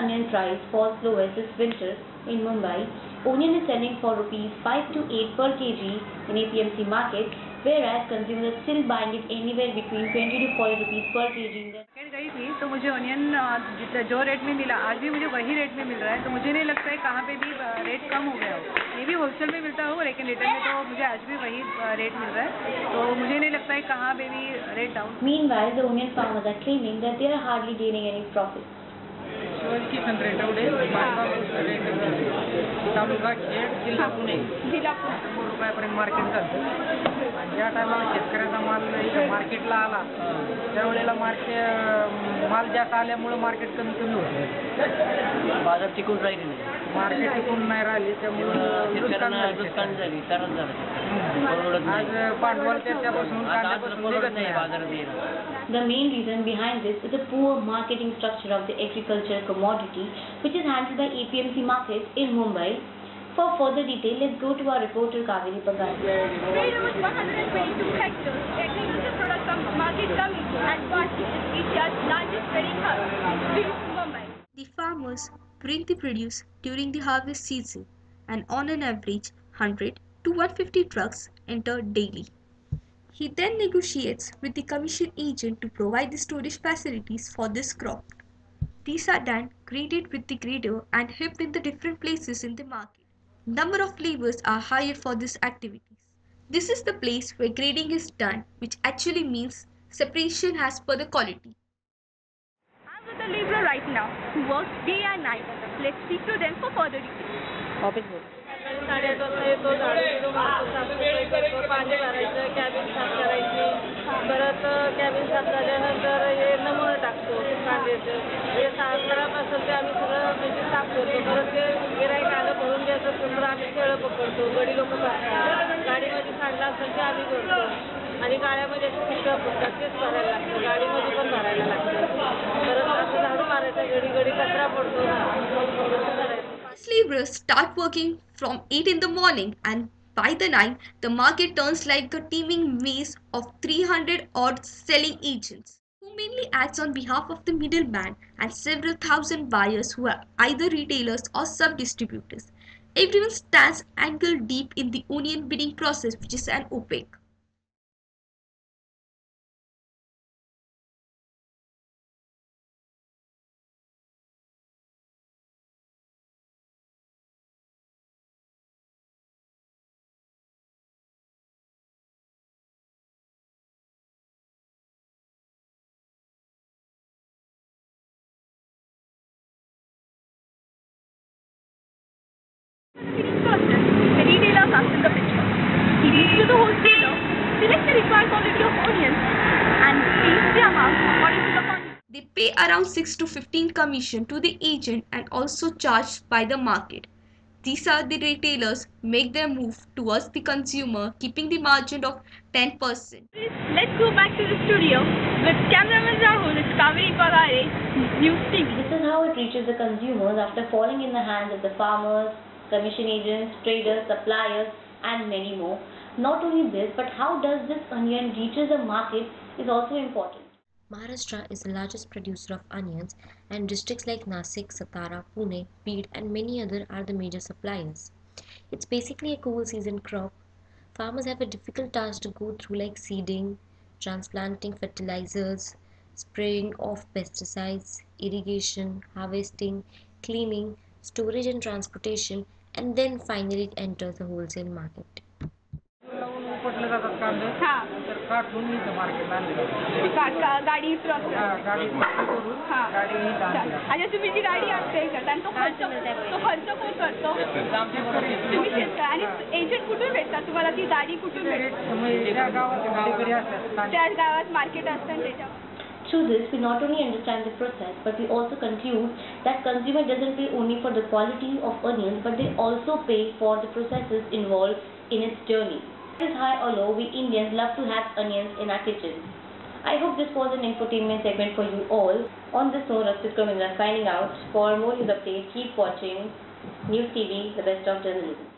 onion price falls lowest this winter in Mumbai, onion is selling for rupees 5 to 8 per kg in APMC market, whereas consumers are still buying it anywhere between 20 to 40 rupees per kg in the market गई थी तो मुझे onion जो rate में मिला आज भी मुझे वही रेट में मिल रहा है, तो मुझे नहीं लगता है कहाँ पे भी रेट कम हो गया हो। ये भी होलसेल में मिलता हो लेकिन रिटेल में तो मुझे आज भी वही रेट मिल रहा है, तो मुझे नहीं लगता है कहाँ पे भी rate down. Meanwhile, the onion farmers are claiming that they are hardly gaining any profit. Shivaji Rate taluka Khed जिल्हा पुणे ₹100 मार्केट झालं। ज्या टायमाला शेतकऱ्याचा माल इथं मार्केटला आला त्यावेळेला माल जास्त आल्यामुळे मार्केट कमी होतं, बाजार टिकून राहिली नाही, मार्केट टिकून नाही राहिली त्यामुळे नुकसान झाली, तरच झालं। आज भांडवल त्याच्यापासून कांद्यापासून निघत नाही बाजारात येणं। The main reason behind this is the poor marketing structure of the agricultural commodity, which is handled by APMC markets in Mumbai. For further detail, let's go to our reporter Kaveri Pagar. Freedom with 122 hectares, agricultural products from market coming and Vashi is Asia's largest trading hub in Mumbai. The farmers bring the produce during the harvest season, and on an average, 100 to 150 trucks enter daily. He then negotiates with the commission agent to provide the storage facilities for this crop. These are then graded with the grader and shipped in the different places in the market. Number of laborers are hired for these activities. This is the place where grading is done, which actually means separation as per the quality. I'm with the laborer right now who works day and night. Let's speak to them for further details. 8:30 वाजता येतो, झाडू मारतो, साफसफाई करतो, पाणी भरायचं, cabin साफ करायची, परत कॅबिन साफ झाल्यानंतर हे नमुना टाकतो कांद्याचं, हे खराब असेल ते आम्ही सगळं म्हणजे साफ करतो, परत ते गिऱ्हाईक आलं भरून द्यायचं असेल तर आम्ही खेळं पकडतो, गडी लोक भरतात, गाडीमध्ये सांडलं असेल ते आम्ही भरतो आणि गाड्यामध्ये पिशव्या फुटतात तेच भरायला लागतं, गाडीमध्ये पण भरायला लागतं, परत असं झाडू मारायचं, घडी कचरा पडतो असं करायचं. Laborers start working from 8 in the morning, and by the night, the market turns like a teeming maze of 300 odd selling agents, who mainly acts on behalf of the middleman and several thousand buyers who are either retailers or sub-distributors. Everyone stands ankle deep in the onion bidding process, which is an opaque. The retailer comes in the picture. He leads to the wholesaler, selects the required quantity of onions, and pays the amount according to the quantity. They pay around 6 to 15 commission to the agent and also charged by the market. These are the retailers make their move towards the consumer, keeping the margin of 10%. Let's go back to the studio with cameraman Rahul. It's Kaveri Pagare, News TV. This is how it reaches the consumers after falling in the hands of the farmers, commission agents, traders, suppliers, and many more. Not only this, but how does this onion reaches the market is also important. Maharashtra is the largest producer of onions, and districts like Nasik, Satara, Pune, Bid, and many other are the major suppliers. It's basically a cool season crop. Farmers have a difficult task to go through, like seeding, transplanting fertilizers, spraying of pesticides, irrigation, harvesting, cleaning, storage and transportation, and then finally it enters the wholesale market. उपटले जातात कांदे, तर काढून इथं मार्केटला आणले जातात. गाडी truck गाडी करून गाडी इथं आणली जाते. अच्छा, तुम्ही जी गाडी आणते का तो खर्च कोण करतो? तुम्ही शेतकरी. आणि एजंट कुठून भेटतात तुम्हाला? ती गाडी कुठून भेटते? त्या गावात गाडीकडे असतात, त्या गावात मार्केट असतं त्याच्यावर. Through this, we not only understand the process, but we also conclude that consumer doesn't pay only for the quality of onions, but they also pay for the processes involved in its journey. Whether high or low, we Indians love to have onions in our kitchens. I hope this was an infotainment segment for you all. On this note, Rasit Kamindra signing out. For more news updates, keep watching News TV, the best of journalism.